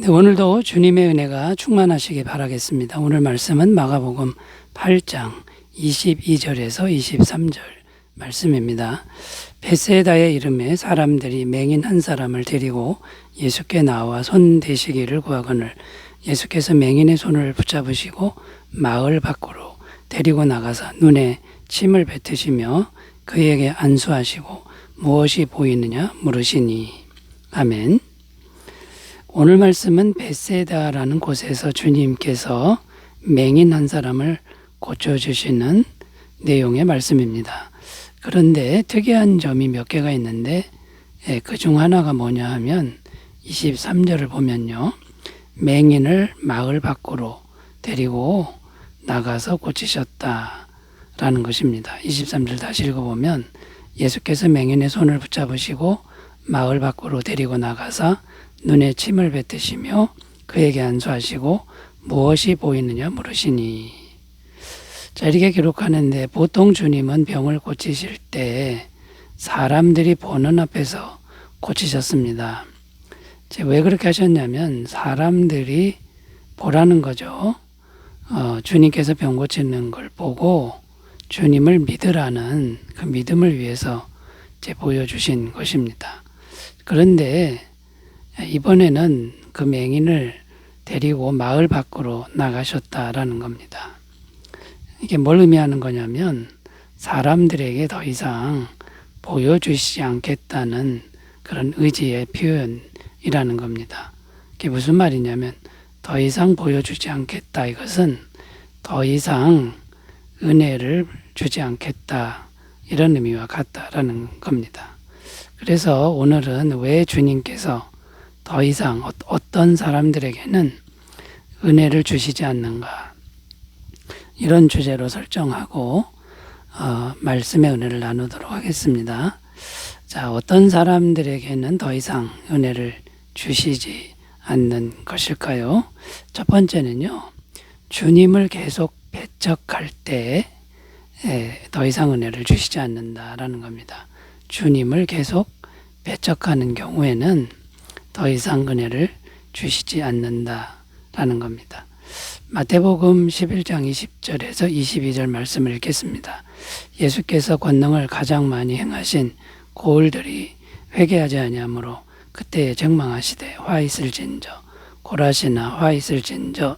네, 오늘도 주님의 은혜가 충만하시기 바라겠습니다. 오늘 말씀은 마가복음 8장 22절에서 23절 말씀입니다. 베세다의 이름에 사람들이 맹인 한 사람을 데리고 예수께 나와 손 대시기를 구하거늘 예수께서 맹인의 손을 붙잡으시고 마을 밖으로 데리고 나가사 눈에 침을 뱉으시며 그에게 안수하시고 무엇이 보이느냐 물으시니. 아멘. 오늘 말씀은 베세다라는 곳에서 주님께서 맹인 한 사람을 고쳐주시는 내용의 말씀입니다. 그런데 특이한 점이 몇 개가 있는데 그중 하나가 뭐냐 하면 23절을 보면요. 맹인을 마을 밖으로 데리고 나가서 고치셨다라는 것입니다. 23절 다시 읽어보면 예수께서 맹인의 손을 붙잡으시고 마을 밖으로 데리고 나가서 눈에 침을 뱉으시며 그에게 안수하시고 무엇이 보이느냐 물으시니. 자, 이렇게 기록하는데 보통 주님은 병을 고치실 때 사람들이 보는 앞에서 고치셨습니다. 왜 그렇게 하셨냐면 사람들이 보라는 거죠. 주님께서 병 고치는 걸 보고 주님을 믿으라는 그 믿음을 위해서 보여주신 것입니다. 그런데 이번에는 그 맹인을 데리고 마을 밖으로 나가셨다라는 겁니다. 이게 뭘 의미하는 거냐면 사람들에게 더 이상 보여주시지 않겠다는 그런 의지의 표현이라는 겁니다. 그게 무슨 말이냐면 더 이상 보여주지 않겠다, 이것은 더 이상 은혜를 주지 않겠다, 이런 의미와 같다라는 겁니다. 그래서 오늘은 왜 주님께서 더 이상 어떤 사람들에게는 은혜를 주시지 않는가, 이런 주제로 설정하고 말씀의 은혜를 나누도록 하겠습니다. 자, 어떤 사람들에게는 더 이상 은혜를 주시지 않는 것일까요? 첫 번째는요, 주님을 계속 배척할 때 더 이상 은혜를 주시지 않는다라는 겁니다. 주님을 계속 배척하는 경우에는 더 이상 은혜를 주시지 않는다라는 겁니다. 마태복음 11장 20절에서 22절 말씀을 읽겠습니다. 예수께서 권능을 가장 많이 행하신 고을들이 회개하지 아니하므로 그때에 책망하시되 화 있을진저 고라시나 화 있을진저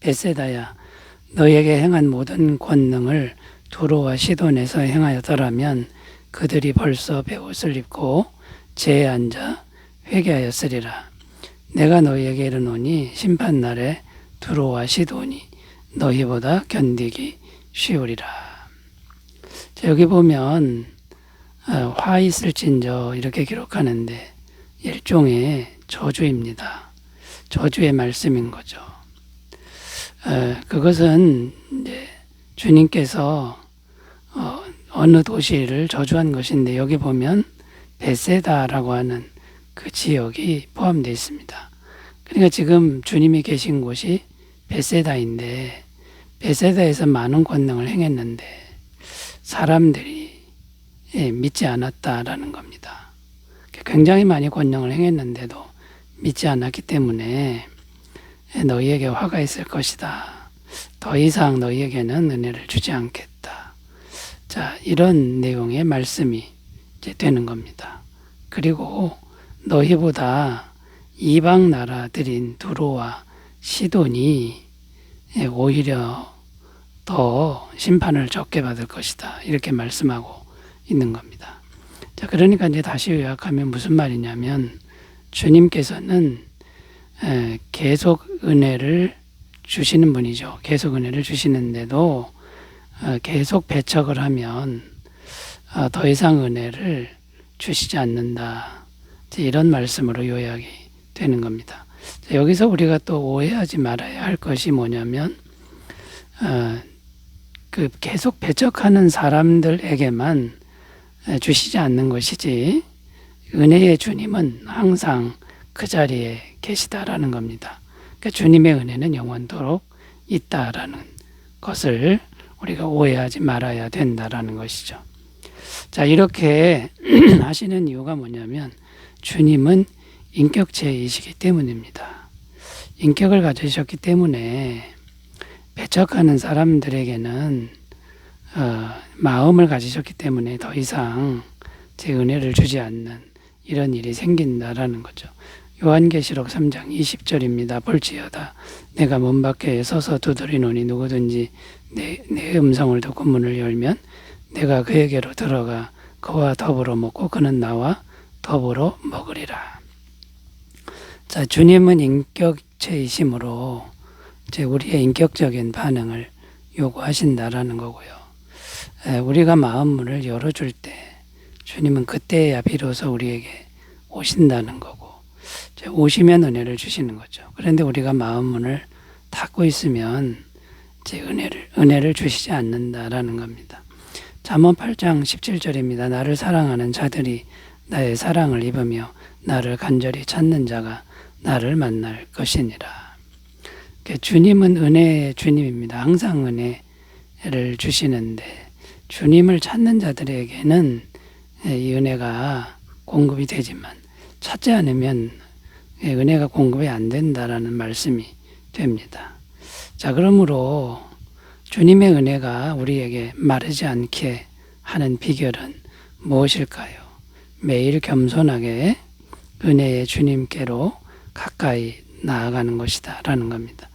베세다야 너에게 행한 모든 권능을 두로와 시돈에서 행하였더라면 그들이 벌써 베옷을 입고 재에 앉아 회개하였으리라. 내가 너희에게 이르노니 심판날에 두로와 시돈이 너희보다 견디기 쉬우리라. 여기 보면 화 있을진저 이렇게 기록하는데 일종의 저주입니다. 저주의 말씀인 거죠. 그것은 이제 주님께서 어느 도시를 저주한 것인데 여기 보면 베세다라고 하는 그 지역이 포함되어 있습니다. 그러니까 지금 주님이 계신 곳이 베세다인데 베세다에서 많은 권능을 행했는데 사람들이 믿지 않았다라는 겁니다. 굉장히 많이 권능을 행했는데도 믿지 않았기 때문에 너희에게 화가 있을 것이다. 더 이상 너희에게는 은혜를 주지 않겠다. 자, 이런 내용의 말씀이 이제 되는 겁니다. 그리고 너희보다 이방 나라들인 두로와 시돈이 오히려 더 심판을 적게 받을 것이다. 이렇게 말씀하고 있는 겁니다. 자, 그러니까 이제 다시 요약하면 무슨 말이냐면 주님께서는 계속 은혜를 주시는 분이죠. 계속 은혜를 주시는데도 계속 배척을 하면 더 이상 은혜를 주시지 않는다. 이런 말씀으로 요약이 되는 겁니다. 여기서 우리가 또 오해하지 말아야 할 것이 뭐냐면 그 계속 배척하는 사람들에게만 주시지 않는 것이지 은혜의 주님은 항상 그 자리에 계시다라는 겁니다. 그러니까 주님의 은혜는 영원토록 있다라는 것을 우리가 오해하지 말아야 된다라는 것이죠. 자, 이렇게 하시는 이유가 뭐냐면 주님은 인격체이시기 때문입니다. 인격을 가지셨기 때문에 배척하는 사람들에게는 마음을 가지셨기 때문에 더 이상 제 은혜를 주지 않는 이런 일이 생긴다라는 거죠. 요한계시록 3장 20절입니다. 볼지어다 내가 문 밖에 서서 두드리노니 누구든지 내 음성을 듣고 문을 열면 내가 그에게로 들어가 그와 더불어 먹고 그는 나와 더불어 먹으리라. 자, 주님은 인격체이심으로 우리의 인격적인 반응을 요구하신다라는 거고요. 우리가 마음문을 열어줄 때 주님은 그때야 비로소 우리에게 오신다는 거고 오시면 은혜를 주시는 거죠. 그런데 우리가 마음문을 닫고 있으면 은혜를 주시지 않는다라는 겁니다. 잠언 8장 17절입니다. 나를 사랑하는 자들이 나의 사랑을 입으며 나를 간절히 찾는 자가 나를 만날 것이니라. 주님은 은혜의 주님입니다. 항상 은혜를 주시는데 주님을 찾는 자들에게는 이 은혜가 공급이 되지만 찾지 않으면 은혜가 공급이 안 된다라는 말씀이 됩니다. 자, 그러므로 주님의 은혜가 우리에게 마르지 않게 하는 비결은 무엇일까요? 매일 겸손하게 은혜의 주님께로 가까이 나아가는 것이다 라는 겁니다.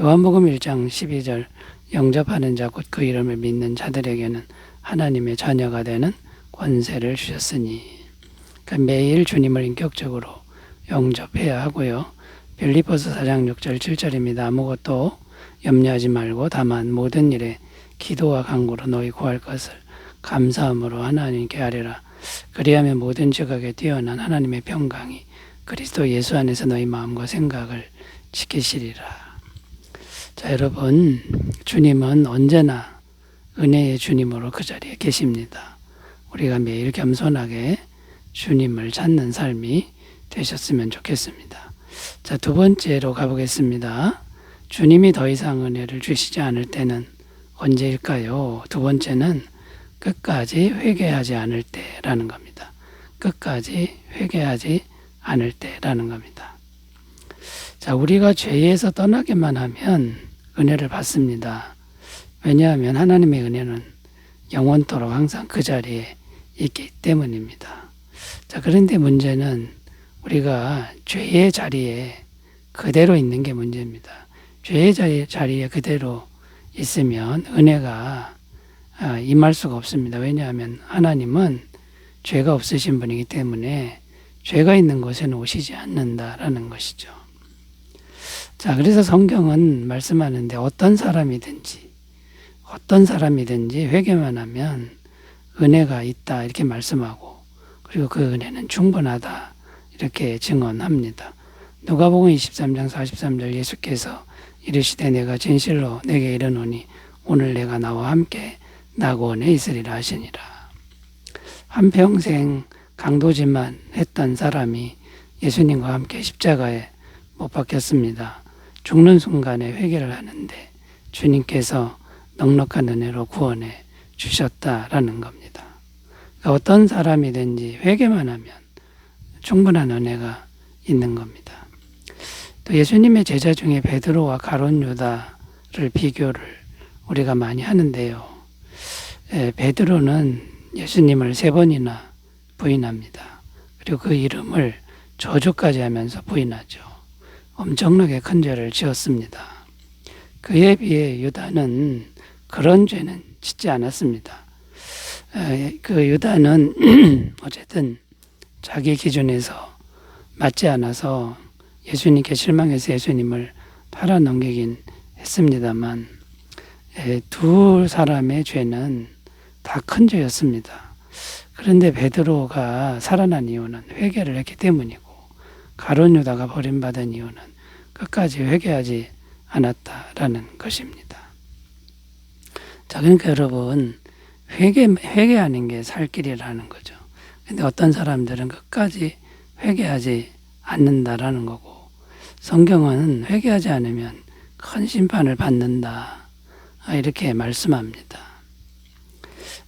요한복음 1장 12절 영접하는 자 곧 그 이름을 믿는 자들에게는 하나님의 자녀가 되는 권세를 주셨으니, 그러니까 매일 주님을 인격적으로 영접해야 하고요. 빌립보서 4장 6절 7절입니다. 아무것도 염려하지 말고 다만 모든 일에 기도와 간구로 너희 구할 것을 감사함으로 하나님께 아뢰라. 그리하면 모든 지각에 뛰어난 하나님의 평강이 그리스도 예수 안에서 너희 마음과 생각을 지키시리라. 자, 여러분, 주님은 언제나 은혜의 주님으로 그 자리에 계십니다. 우리가 매일 겸손하게 주님을 찾는 삶이 되셨으면 좋겠습니다. 자, 두 번째로 가보겠습니다. 주님이 더 이상 은혜를 주시지 않을 때는 언제일까요? 두 번째는 끝까지 회개하지 않을 때라는 겁니다. 끝까지 회개하지 않을 때라는 겁니다. 자, 우리가 죄에서 떠나기만 하면 은혜를 받습니다. 왜냐하면 하나님의 은혜는 영원토록 항상 그 자리에 있기 때문입니다. 자, 그런데 문제는 우리가 죄의 자리에 그대로 있는 게 문제입니다. 죄의 자리에 그대로 있으면 은혜가 임할 수가 없습니다. 왜냐하면 하나님은 죄가 없으신 분이기 때문에 죄가 있는 곳에는 오시지 않는다라는 것이죠. 자, 그래서 성경은 말씀하는데 어떤 사람이든지 회개만 하면 은혜가 있다 이렇게 말씀하고, 그리고 그 은혜는 충분하다 이렇게 증언합니다. 누가복음 23장 43절 예수께서 이르시되 내가 진실로 내게 이르노니 오늘 내가 나와 함께 낙원에 있으리라 하시니라. 한평생 강도짓만 했던 사람이 예수님과 함께 십자가에 못 박혔습니다. 죽는 순간에 회개를 하는데 주님께서 넉넉한 은혜로 구원해 주셨다라는 겁니다. 그러니까 어떤 사람이든지 회개만 하면 충분한 은혜가 있는 겁니다. 또 예수님의 제자 중에 베드로와 가룟 유다를 비교를 우리가 많이 하는데요. 베드로는 예수님을 3번이나 부인합니다. 그리고 그 이름을 저주까지 하면서 부인하죠. 엄청나게 큰 죄를 지었습니다. 그에 비해 유다는 그런 죄는 짓지 않았습니다. 그 유다는 어쨌든 자기 기준에서 맞지 않아서 예수님께 실망해서 예수님을 팔아넘기긴 했습니다만, 두 사람의 죄는 다 큰 죄였습니다. 그런데 베드로가 살아난 이유는 회개를 했기 때문이고, 가룟 유다가 버림받은 이유는 끝까지 회개하지 않았다라는 것입니다. 자, 그러니까 여러분, 회개하는 게 살 길이라는 거죠. 근데 어떤 사람들은 끝까지 회개하지 않는다라는 거고, 성경은 회개하지 않으면 큰 심판을 받는다 이렇게 말씀합니다.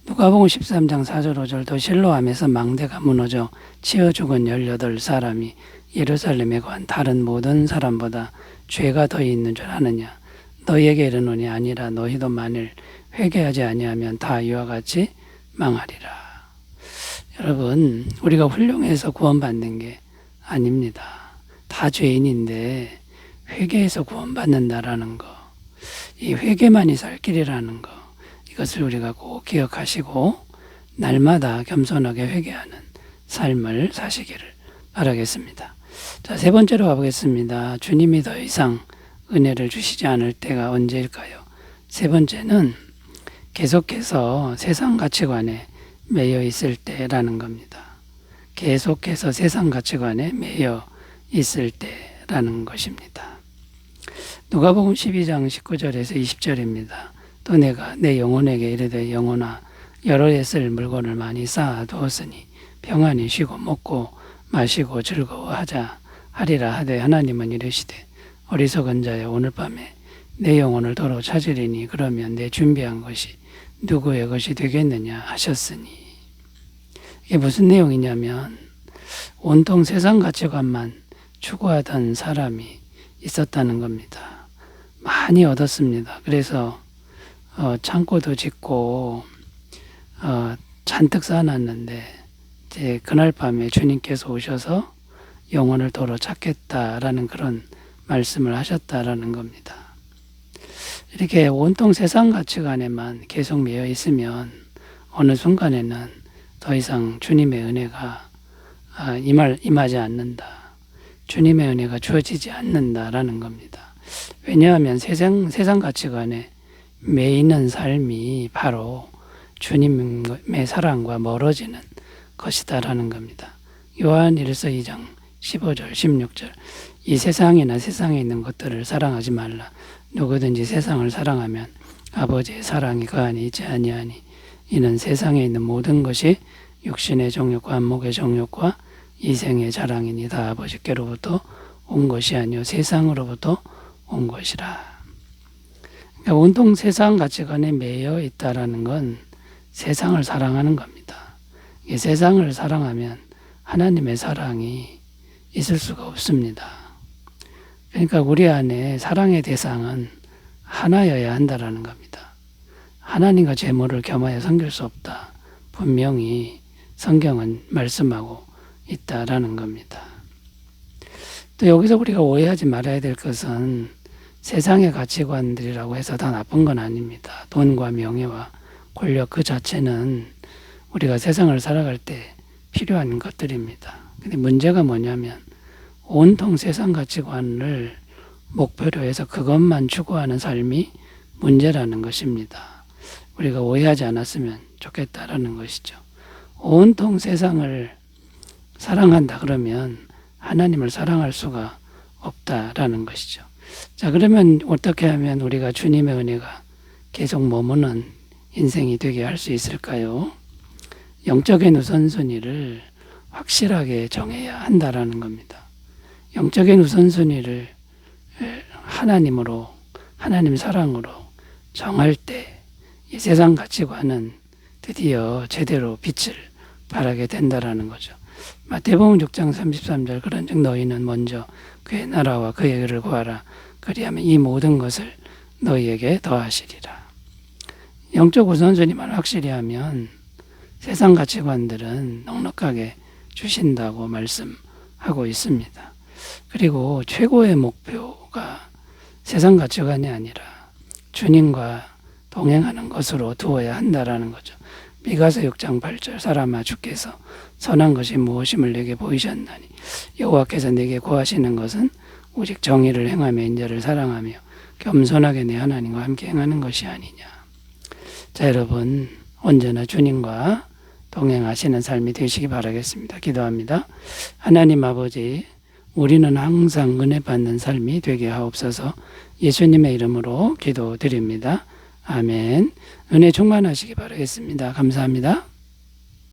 누가복음 13장 4절 5절도 실로암에서 망대가 무너져 치어 죽은 18사람이 예루살렘에 거한 다른 모든 사람보다 죄가 더 있는 줄 아느냐. 너희에게 이르노니 아니라 너희도 만일 회개하지 아니하면 다 이와 같이 망하리라. 여러분, 우리가 훌륭해서 구원받는 게 아닙니다. 다 죄인인데 회개해서 구원받는다라는 거, 이 회개만이 살 길이라는 거, 이것을 우리가 꼭 기억하시고 날마다 겸손하게 회개하는 삶을 사시기를 바라겠습니다. 자, 세 번째로 가보겠습니다. 주님이 더 이상 은혜를 주시지 않을 때가 언제일까요? 세 번째는 계속해서 세상 가치관에 매여 있을 때라는 겁니다. 계속해서 세상 가치관에 매여 있을 때라는 것입니다. 누가복음 12장 19절에서 20절입니다. 또 내가 내 영혼에게 이르되 영혼아 여러 해 쓸 물건을 많이 쌓아두었으니 평안히 쉬고 먹고 마시고 즐거워하자 하리라 하되 하나님은 이르시되 어리석은 자여 오늘 밤에 내 영혼을 도로 찾으리니 그러면 내 준비한 것이 누구의 것이 되겠느냐 하셨으니. 이게 무슨 내용이냐면 온통 세상 가치관만 추구하던 사람이 있었다는 겁니다. 많이 얻었습니다. 그래서 창고도 짓고 잔뜩 쌓아놨는데 이제 그날 밤에 주님께서 오셔서 영혼을 도로 찾겠다라는 그런 말씀을 하셨다라는 겁니다. 이렇게 온통 세상 가치관에만 계속 매여 있으면 어느 순간에는 더 이상 주님의 은혜가 임하지 않는다. 주님의 은혜가 주어지지 않는다라는 겁니다. 왜냐하면 세상 가치관에 매이는 삶이 바로 주님의 사랑과 멀어지는 것이다라는 겁니다. 요한 1서 2장 15절 16절 이 세상이나 세상에 있는 것들을 사랑하지 말라. 누구든지 세상을 사랑하면 아버지의 사랑이 그 안에 있지 아니하니 이는 세상에 있는 모든 것이 육신의 정욕과 안목의 정욕과 이생의 자랑이니 다 아버지께로부터 온 것이 아니요 세상으로부터 온 것이라. 그러니까 온통 세상 가치관에 매여 있다라는 건 세상을 사랑하는 겁니다. 이 세상을 사랑하면 하나님의 사랑이 있을 수가 없습니다. 그러니까 우리 안에 사랑의 대상은 하나여야 한다라는 겁니다. 하나님과 재물을 겸하여 섬길 수 없다. 분명히 성경은 말씀하고 있다라는 겁니다. 또 여기서 우리가 오해하지 말아야 될 것은 세상의 가치관들이라고 해서 다 나쁜 건 아닙니다. 돈과 명예와 권력 그 자체는 우리가 세상을 살아갈 때 필요한 것들입니다. 근데 문제가 뭐냐면 온통 세상 가치관을 목표로 해서 그것만 추구하는 삶이 문제라는 것입니다. 우리가 오해하지 않았으면 좋겠다라는 것이죠. 온통 세상을 사랑한다 그러면 하나님을 사랑할 수가 없다라는 것이죠. 자, 그러면 어떻게 하면 우리가 주님의 은혜가 계속 머무는 인생이 되게 할 수 있을까요? 영적인 우선순위를 확실하게 정해야 한다라는 겁니다. 영적인 우선순위를 하나님으로, 하나님 사랑으로 정할 때 이 세상 가치관은 드디어 제대로 빛을 발하게 된다라는 거죠. 마태복음 6장 33절 그런즉 너희는 먼저 그의 나라와 그의 의를 구하라. 그리하면 이 모든 것을 너희에게 더하시리라. 영적 우선순위만 확실히 하면 세상 가치관들은 넉넉하게 주신다고 말씀하고 있습니다. 그리고 최고의 목표가 세상 가치관이 아니라 주님과 동행하는 것으로 두어야 한다라는 거죠. 미가서 6장 8절 사람아 주께서 선한 것이 무엇임을 내게 보이셨나니 여호와께서 내게 구하시는 것은 오직 정의를 행하며 인자를 사랑하며 겸손하게 내 하나님과 함께 행하는 것이 아니냐. 자, 여러분 언제나 주님과 동행하시는 삶이 되시기 바라겠습니다. 기도합니다. 하나님 아버지, 우리는 항상 은혜 받는 삶이 되게 하옵소서. 예수님의 이름으로 기도드립니다. 아멘. 은혜 충만하시기 바라겠습니다. 감사합니다.